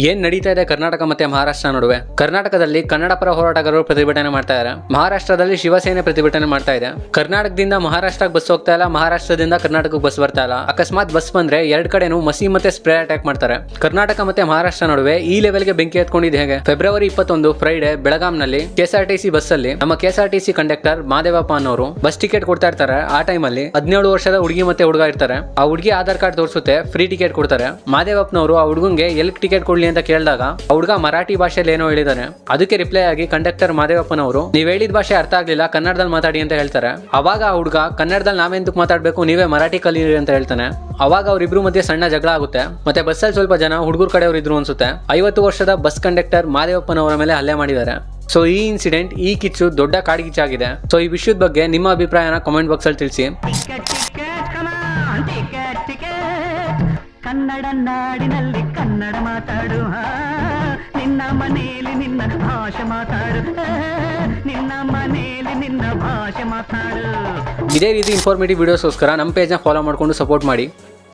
ಏನ್ ನಡೀತಾ ಇದೆ ಕರ್ನಾಟಕ ಮತ್ತೆ ಮಹಾರಾಷ್ಟ್ರ ನಡುವೆ? ಕರ್ನಾಟಕದಲ್ಲಿ ಕನ್ನಡ ಪರ ಹೋರಾಟಗಾರರು ಪ್ರತಿಭಟನೆ ಮಾಡ್ತಾ ಇದ್ದಾರೆ. ಮಹಾರಾಷ್ಟ್ರದಲ್ಲಿ ಶಿವಸೇನೆ ಪ್ರತಿಭಟನೆ ಮಾಡ್ತಾ ಇದೆ. ಕರ್ನಾಟಕದಿಂದ ಮಹಾರಾಷ್ಟ್ರಕ್ಕೆ ಬಸ್ ಹೋಗ್ತಾ ಇಲ್ಲ, ಮಹಾರಾಷ್ಟ್ರದಿಂದ ಕರ್ನಾಟಕಕ್ಕೆ ಬಸ್ ಬರ್ತಾ ಇಲ್ಲ. ಅಕಸ್ಮಾತ್ ಬಸ್ ಬಂದ್ರೆ ಎರಡ್ ಕಡೆನೂ ಮಸಿ ಮತ್ತೆ ಸ್ಪ್ರೇ ಅಟ್ಯಾಕ್ ಮಾಡ್ತಾರೆ. ಕರ್ನಾಟಕ ಮತ್ತೆ ಮಹಾರಾಷ್ಟ್ರ ನಡುವೆ ಈ ಲೆವೆಲ್ಗೆ ಬೆಂಕಿ ಎತ್ಕೊಂಡಿದೆ ಹೇಗೆ? ಫೆಬ್ರವರಿ 21 ಫ್ರೈಡೆ ಬೆಳಗಾಂನಲ್ಲಿ ಕೆಎಸ್ಆರ್ಟಿಸಿ ಬಸ್ ಅಲ್ಲಿ ನಮ್ಮ ಕೆಎಸ್ಆರ್ಟಿಸಿ ಕಂಡಕ್ಟರ್ ಮಾದೇವಪ್ಪ ಅನ್ನೋರು ಬಸ್ ಟಿಕೆಟ್ ಕೊಡ್ತಾ ಇರ್ತಾರೆ. ಆ ಟೈಮ್ ಅಲ್ಲಿ 17 ವರ್ಷದ ಹುಡುಗಿ ಮತ್ತೆ ಹುಡುಗ ಇರ್ತಾರೆ. ಆ ಹುಡುಗಿ ಆಧಾರ್ ಕಾರ್ಡ್ ತೋರಿಸುತ್ತೆ, ಫ್ರೀ ಟಿಕೆಟ್ ಕೊಡ್ತಾರೆ. ಮಾದೇವಪ್ಪನವರು ಆ ಹುಡುಗಂಗೆ ಎಲ್ಲಿ ಟಿಕೆಟ್ ಕೊಡ್ಲಿ ಅಂತ ಕೇಳಿದಾಗ ಆ ಹುಡುಗ ಮರಾಠಿ ಭಾಷೆಯಲ್ಲಿ ಏನೋ ಹೇಳಿದಾನೆ. ಅದಕ್ಕೆ ರಿಪ್ಲೈ ಆಗಿ ಕಂಡಕ್ಟರ್ ಮಾದೇವಪ್ಪನವರು ನೀವ್ ಹೇಳಿದ ಭಾಷೆ ಅರ್ಥ ಆಗ್ಲಿಲ್ಲ, ಕನ್ನಡದಲ್ಲಿ ಮಾತಾಡಿ ಅಂತ ಹೇಳ್ತಾರೆ. ಅವಾಗ ಆ ಹುಡುಗ ಕನ್ನಡದಲ್ಲಿ ನಾವೆಂತಕ್ಕೆ ಮಾತಾಡ್ಬೇಕು, ನೀವೇ ಮರಾಠಿ ಕಲೀರಿ ಅಂತ ಹೇಳ್ತಾನೆ. ಅವಾಗ ಅವರಿಬ್ರು ಮಧ್ಯೆ ಸಣ್ಣ ಜಗಳ ಆಗುತ್ತೆ. ಮತ್ತೆ ಬಸ್ಸಲ್ಲಿ ಸ್ವಲ್ಪ ಜನ ಹುಡುಗರ ಕಡೆಯವರು ಇದ್ರು ಅನ್ಸುತ್ತೆ. 50 ವರ್ಷದ ಬಸ್ ಕಂಡಕ್ಟರ್ ಮಾದೇವಪ್ಪನವರ ಮೇಲೆ ಹಲ್ಲೆ ಮಾಡಿದ್ದಾರೆ. ಸೊ ಈ ಇನ್ಸಿಡೆಂಟ್, ಈ ಕಿಚ್ಚು ದೊಡ್ಡ ಕಾಡ್ಗಿಚ್ಚಾಗಿದೆ. ಸೊ ಈ ವಿಷಯದ ಬಗ್ಗೆ ನಿಮ್ಮ ಅಭಿಪ್ರಾಯನ ಕಾಮೆಂಟ್ ಬಾಕ್ಸ್ ಅಲ್ಲಿ ತಿಳಿಸಿ. ಕನ್ನಡ ನಾಡಿನಲ್ಲಿ ಕನ್ನಡ ಮಾತಾಡು, ನಿನ್ನ ಮನೆಯಲ್ಲಿ ನಿನ್ನ ಭಾಷೆ ಮಾತಾಡು, ನಿನ್ನ ಮನೆಯಲ್ಲಿ ನಿನ್ನ ಭಾಷೆ ಮಾತಾಡು. ಇದೇ ರೀತಿ ಇನ್ಫಾರ್ಮೇಟಿವ್ ವಿಡಿಯೋಸ್ಗೋಸ್ಕರ ನಮ್ಮ ಪೇಜ್ನ ಫಾಲೋ ಮಾಡ್ಕೊಂಡು ಸಪೋರ್ಟ್ ಮಾಡಿ.